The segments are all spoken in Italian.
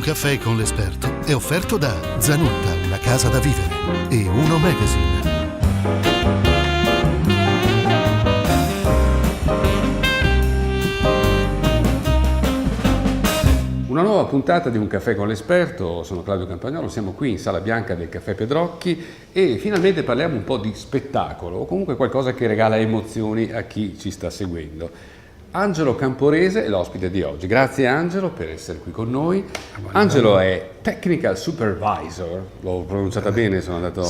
caffè con l'esperto è offerto da Zanutta, una casa da vivere, e Uno Magazine. Una nuova puntata di Un caffè con l'esperto, sono Claudio Campagnolo, siamo qui in Sala Bianca del Caffè Pedrocchi e finalmente parliamo un po' di spettacolo o comunque qualcosa che regala emozioni a chi ci sta seguendo. Angelo Camporese è l'ospite di oggi. Grazie Angelo per essere qui con noi. Angelo è Technical Supervisor, l'ho pronunciata bene, sono andato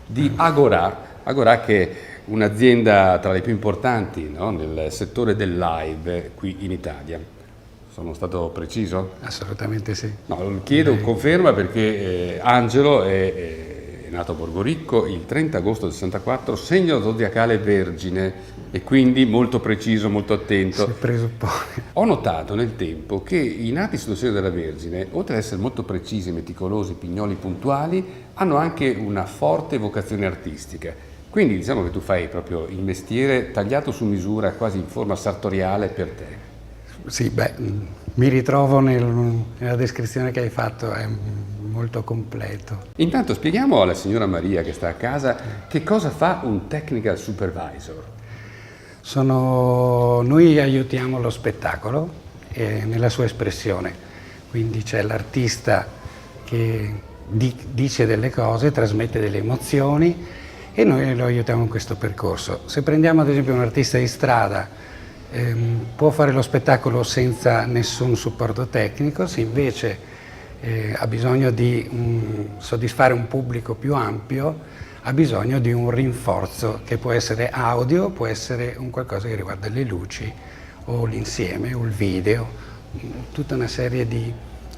di Agorà che è un'azienda tra le più importanti, no? Nel settore del live qui in Italia. Sono stato preciso? Assolutamente sì. No, chiedo conferma perché Angelo è nato a Borgoricco il 30 agosto del 64, segno zodiacale Vergine e quindi molto preciso, molto attento. Si presuppone. Ho notato nel tempo che i nati sullo segno della Vergine, oltre ad essere molto precisi, meticolosi, pignoli puntuali, hanno anche una forte vocazione artistica. Quindi diciamo che tu fai proprio il mestiere tagliato su misura, quasi in forma sartoriale per te. Sì, mi ritrovo nella descrizione che hai fatto, è molto completo. Intanto spieghiamo alla signora Maria che sta a casa che cosa fa un Technical Supervisor. Noi aiutiamo lo spettacolo nella sua espressione, quindi c'è l'artista che dice delle cose, trasmette delle emozioni e noi lo aiutiamo in questo percorso. Se prendiamo ad esempio un artista di strada, può fare lo spettacolo senza nessun supporto tecnico, se invece ha bisogno di soddisfare un pubblico più ampio, ha bisogno di un rinforzo che può essere audio, può essere un qualcosa che riguarda le luci o l'insieme o il video, tutta una serie di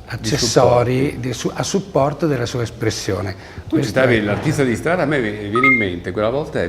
accessori a supporto della sua espressione. Tu citavi l'artista di strada, a me viene in mente quella volta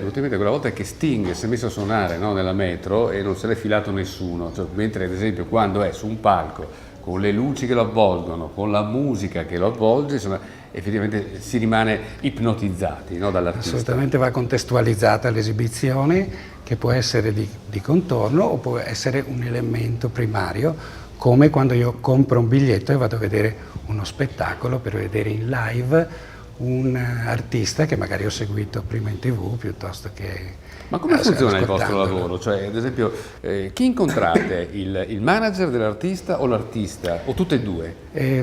che Sting si è messo a suonare, no, nella metro e non se l'è filato nessuno, cioè, mentre ad esempio quando è su un palco con le luci che lo avvolgono, con la musica che lo avvolge, insomma, effettivamente si rimane ipnotizzati, no, dall'artista. Assolutamente va contestualizzata l'esibizione, che può essere di contorno o può essere un elemento primario, come quando io compro un biglietto e vado a vedere uno spettacolo per vedere in live un artista che magari ho seguito prima in TV piuttosto che... Ma come funziona il vostro lavoro? Cioè, ad esempio, chi incontrate? Il manager dell'artista o l'artista? O tutte e due?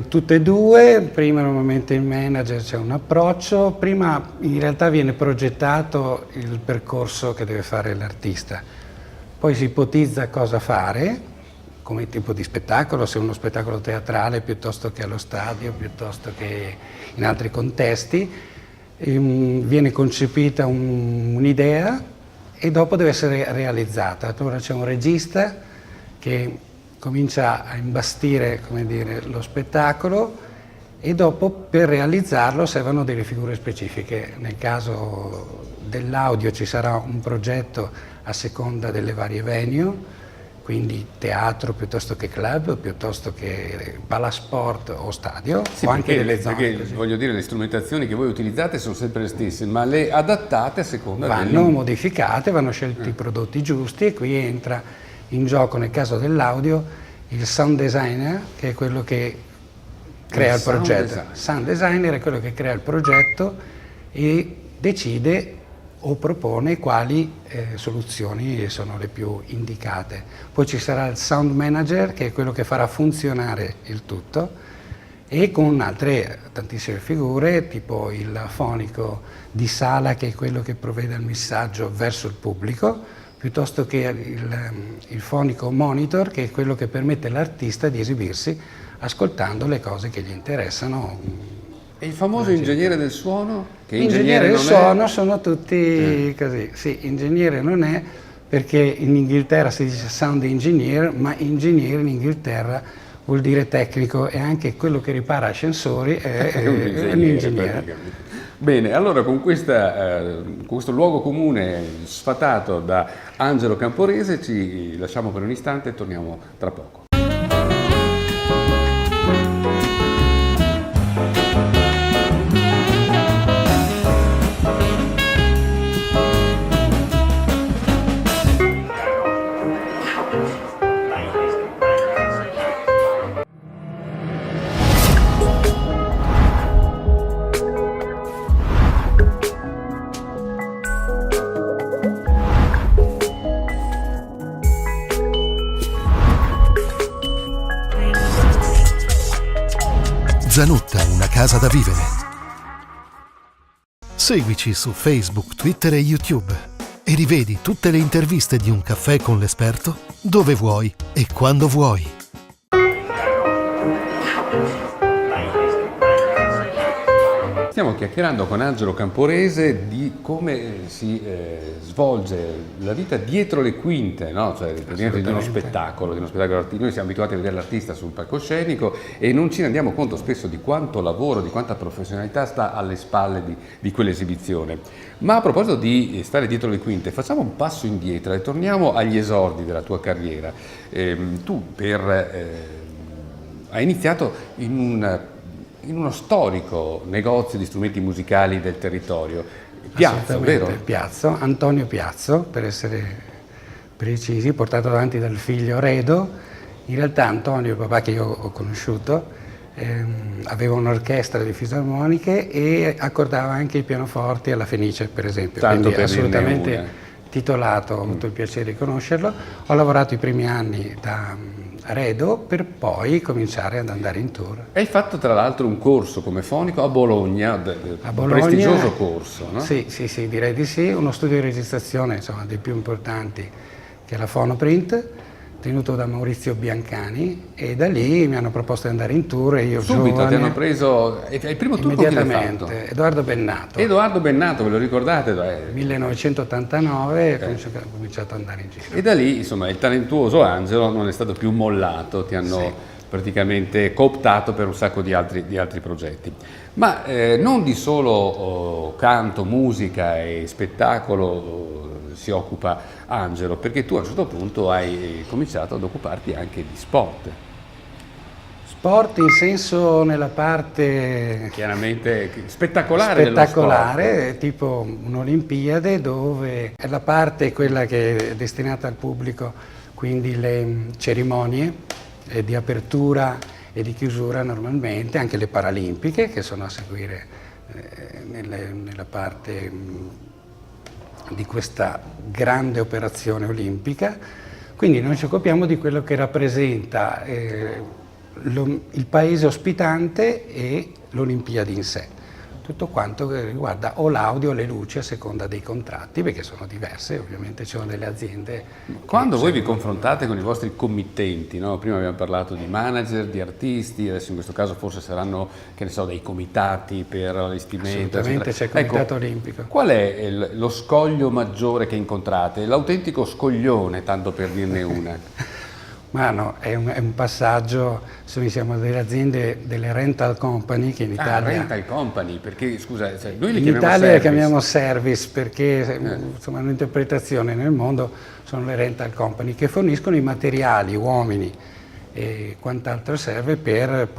Tutte e due. Prima normalmente il manager c'è un approccio, prima in realtà viene progettato il percorso che deve fare l'artista, poi si ipotizza cosa fare, come tipo di spettacolo, se è uno spettacolo teatrale piuttosto che allo stadio, piuttosto che in altri contesti, viene concepita un'idea e dopo deve essere realizzata. Allora c'è un regista che comincia a imbastire, come dire, lo spettacolo e dopo per realizzarlo servono delle figure specifiche. Nel caso dell'audio ci sarà un progetto a seconda delle varie venue, quindi teatro piuttosto che club, piuttosto che palasport o stadio, sì, o anche perché, delle zone. Perché così. Voglio dire, le strumentazioni che voi utilizzate sono sempre le stesse, ma le adattate a seconda vanno modificate, vanno scelti i prodotti giusti e qui entra in gioco nel caso dell'audio il sound designer, che è quello che crea il progetto. Sound designer è quello che crea il progetto e decide o propone quali soluzioni sono le più indicate. Poi ci sarà il sound manager, che è quello che farà funzionare il tutto, e con altre tantissime figure, tipo il fonico di sala, che è quello che provvede al messaggio verso il pubblico, piuttosto che il fonico monitor, che è quello che permette all'artista di esibirsi ascoltando le cose che gli interessano. E il famoso ingegnere del suono? Che ingegnere del suono sono tutti così. Sì, ingegnere non è, perché in Inghilterra si dice sound engineer, ma engineer in Inghilterra vuol dire tecnico e anche quello che ripara ascensori è un ingegnere. Bene, allora con questo luogo comune sfatato da Angelo Camporese ci lasciamo per un istante e torniamo tra poco. Zanutta, una casa da vivere. Seguici su Facebook, Twitter e YouTube e rivedi tutte le interviste di Un caffè con l'esperto dove vuoi e quando vuoi. Stiamo chiacchierando con Angelo Camporese di come si svolge la vita dietro le quinte, no? Cioè praticamente di uno spettacolo artistico. Noi siamo abituati a vedere l'artista sul palcoscenico e non ci rendiamo conto spesso di quanto lavoro, di quanta professionalità sta alle spalle di quell'esibizione. Ma a proposito di stare dietro le quinte, facciamo un passo indietro e torniamo agli esordi della tua carriera. Tu hai iniziato in uno storico negozio di strumenti musicali del territorio, Piazzo, vero? Piazzo, Antonio Piazzo, per essere precisi, portato avanti dal figlio Redo. In realtà Antonio, il papà che io ho conosciuto, aveva un'orchestra di fisarmoniche e accordava anche i pianoforti alla Fenice, per esempio. Tanto quindi per assolutamente titolato, ho avuto il piacere di conoscerlo. Ho lavorato i primi anni da Redo per poi cominciare ad andare in tour. Hai fatto tra l'altro un corso come fonico a Bologna, un prestigioso corso, no? Sì, direi di sì, uno studio di registrazione insomma dei più importanti che è la Fonoprint, tenuto da Maurizio Biancani, e da lì mi hanno proposto di andare in tour e io subito giovane, ti hanno preso, il primo tour con chi l'hai fatto? Edoardo Bennato. Edoardo Bennato, ve lo ricordate? 1989 ho cominciato ad andare in giro. E da lì, insomma, il talentuoso Angelo non è stato più mollato, ti hanno praticamente cooptato per un sacco di altri progetti. Ma non di solo canto, musica e spettacolo si occupa Angelo, perché tu a un certo punto hai cominciato ad occuparti anche di sport. Sport in senso nella parte chiaramente spettacolare, tipo un'Olimpiade, dove è la parte quella che è destinata al pubblico, quindi le cerimonie di apertura e di chiusura normalmente, anche le paralimpiche che sono a seguire nella parte di questa grande operazione olimpica. Quindi noi ci occupiamo di quello che rappresenta il paese ospitante e l'Olimpiadi in sé, tutto quanto che riguarda o l'audio o le luci a seconda dei contratti, perché sono diverse, ovviamente ci sono delle aziende. Quando voi vi confrontate con i vostri committenti, no? Prima abbiamo parlato di manager, di artisti, adesso in questo caso forse saranno, che ne so, dei comitati per l'allestimento. Assolutamente, c'è il comitato olimpico. Qual è lo scoglio maggiore che incontrate? L'autentico scoglione, tanto per dirne una. Ma no, è un passaggio, se siamo delle aziende, delle rental company che in Italia... rental company, perché scusa, cioè, noi li in chiamiamo Italia service. le chiamiamo service perché insomma un'interpretazione nel mondo sono le rental company che forniscono i materiali, uomini e quant'altro serve per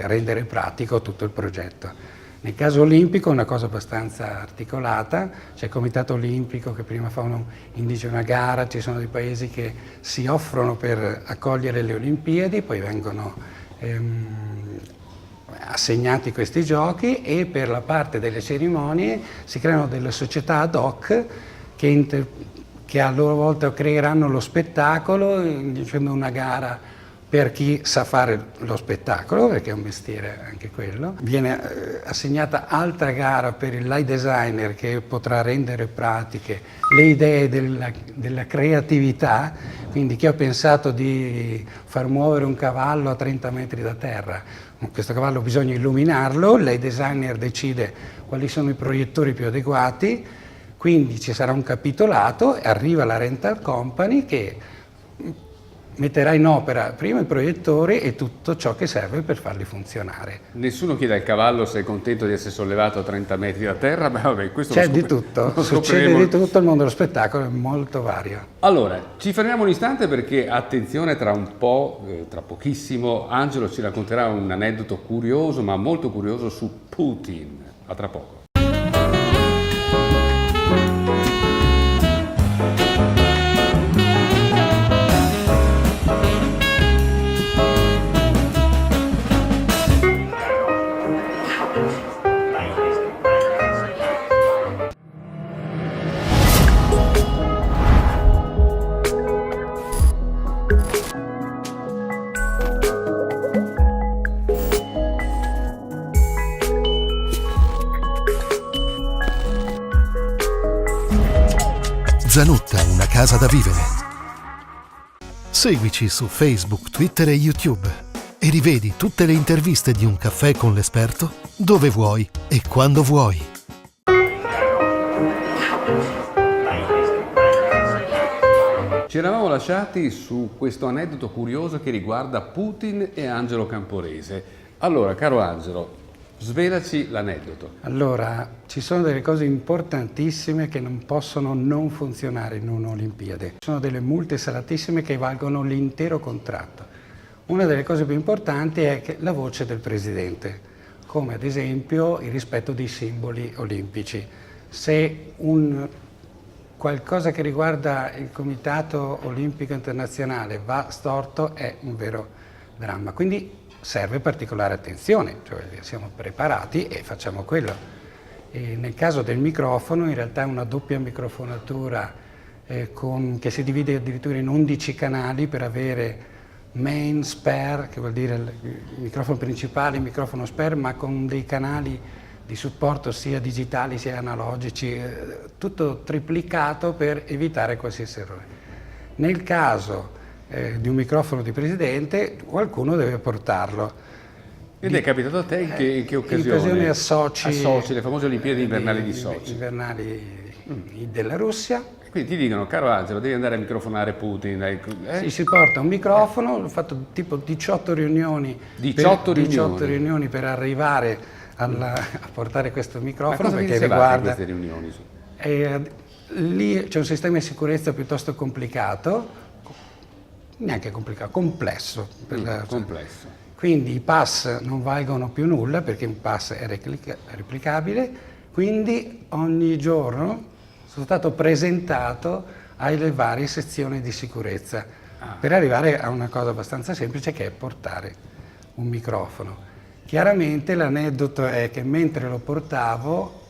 rendere pratico tutto il progetto. Nel caso olimpico è una cosa abbastanza articolata, c'è il Comitato Olimpico che prima indice una gara, ci sono dei paesi che si offrono per accogliere le Olimpiadi, poi vengono assegnati questi giochi e per la parte delle cerimonie si creano delle società ad hoc che a loro volta creeranno lo spettacolo, dicendo una gara per chi sa fare lo spettacolo, perché è un mestiere anche quello. Viene assegnata altra gara per il light designer che potrà rendere pratiche le idee della creatività, quindi chi ha pensato di far muovere un cavallo a 30 metri da terra. Questo cavallo bisogna illuminarlo, il light designer decide quali sono i proiettori più adeguati, quindi ci sarà un capitolato e arriva la rental company che metterà in opera prima i proiettori e tutto ciò che serve per farli funzionare. Nessuno chiede al cavallo se è contento di essere sollevato a 30 metri da terra, ma vabbè, questo c'è di tutto, succede di tutto, il mondo dello spettacolo è molto vario. Allora, ci fermiamo un istante perché attenzione, tra pochissimo, Angelo ci racconterà un aneddoto curioso, ma molto curioso su Putin. A tra poco. Zanutta, una casa da vivere. Seguici su Facebook, Twitter e YouTube e rivedi tutte le interviste di Un caffè con l'esperto dove vuoi e quando vuoi. Ci eravamo lasciati su questo aneddoto curioso che riguarda Putin e Angelo Camporese. Allora, caro Angelo, svelaci l'aneddoto. Allora, ci sono delle cose importantissime che non possono non funzionare in un'Olimpiade. Ci sono delle multe salatissime che valgono l'intero contratto. Una delle cose più importanti è che la voce del presidente, come ad esempio il rispetto dei simboli olimpici. Se qualcosa che riguarda il Comitato Olimpico Internazionale va storto è un vero dramma. Quindi serve particolare attenzione, cioè siamo preparati e facciamo quello. E nel caso del microfono, in realtà è una doppia microfonatura che si divide addirittura in 11 canali per avere main, spare, che vuol dire il microfono principale, il microfono spare, ma con dei canali di supporto sia digitali sia analogici, tutto triplicato per evitare qualsiasi errore. Nel caso di un microfono di presidente, qualcuno deve portarlo. Ed è capitato a te in che occasione? In occasione a Sochi, le famose Olimpiadi invernali di Sochi. Invernali della Russia. Quindi ti dicono, caro Angelo, devi andare a microfonare Putin. Sì, si porta un microfono, ho fatto tipo 18 riunioni. 18 riunioni per arrivare a portare questo microfono. Ma cosa perché riguarda queste riunioni? Lì c'è un sistema di sicurezza piuttosto complicato, neanche complicato, complesso. Complesso. Quindi i pass non valgono più nulla perché un pass è replicabile, quindi ogni giorno sono stato presentato alle varie sezioni di sicurezza per arrivare a una cosa abbastanza semplice che è portare un microfono. Chiaramente l'aneddoto è che mentre lo portavo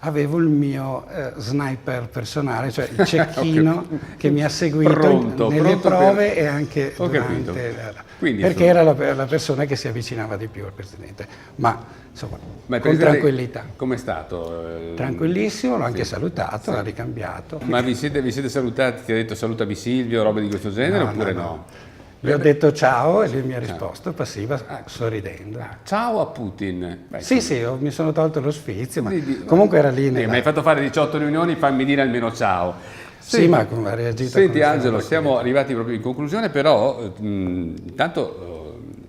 avevo il mio sniper personale, cioè il cecchino che mi ha seguito nelle prove e anche durante perché era la persona che si avvicinava di più al presidente, ma insomma con tranquillità. Com'è stato? Tranquillissimo, l'ho anche salutato, l'ha ricambiato. Ma vi siete salutati? Ti ha detto salutami Silvio, robe di questo genere oppure no? Gli ho detto ciao e lui mi ha risposto passiva, sorridendo. Ciao a Putin. Sì, mi sono tolto lo sfizio, ma comunque era lì. Mi hai fatto fare 18 riunioni, fammi dire almeno ciao. Sì, ma come ha reagito? Senti Angelo, siamo arrivati proprio in conclusione, però intanto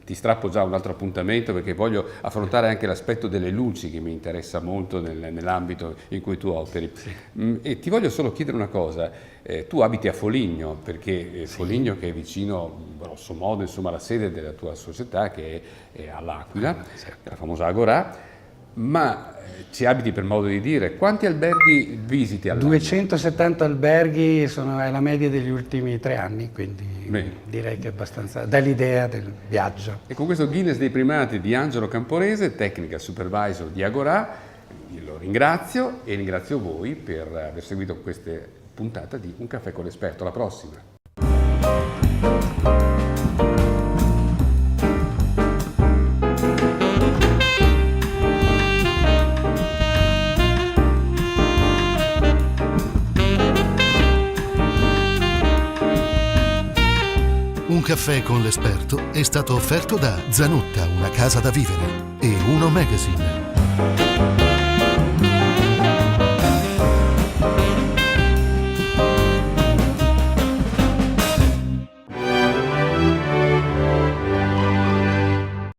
ti strappo già un altro appuntamento perché voglio affrontare anche l'aspetto delle luci che mi interessa molto nell'ambito in cui tu operi. Sì. E ti voglio solo chiedere una cosa, tu abiti a Foligno, perché Foligno che è vicino, grosso modo, insomma, alla sede della tua società che è all'Aquila, la famosa Agorà, ma ci abiti per modo di dire, quanti alberghi visiti all'anno? 270 alberghi, è la media degli ultimi 3 anni, quindi direi che è abbastanza, dall'idea del viaggio. E con questo Guinness dei primati di Angelo Camporese, Technical Supervisor di Agorà, lo ringrazio e ringrazio voi per aver seguito questa puntata di Un caffè con l'esperto. Alla prossima! Un caffè con l'esperto è stato offerto da Zanutta, una casa da vivere, e Uno Magazine.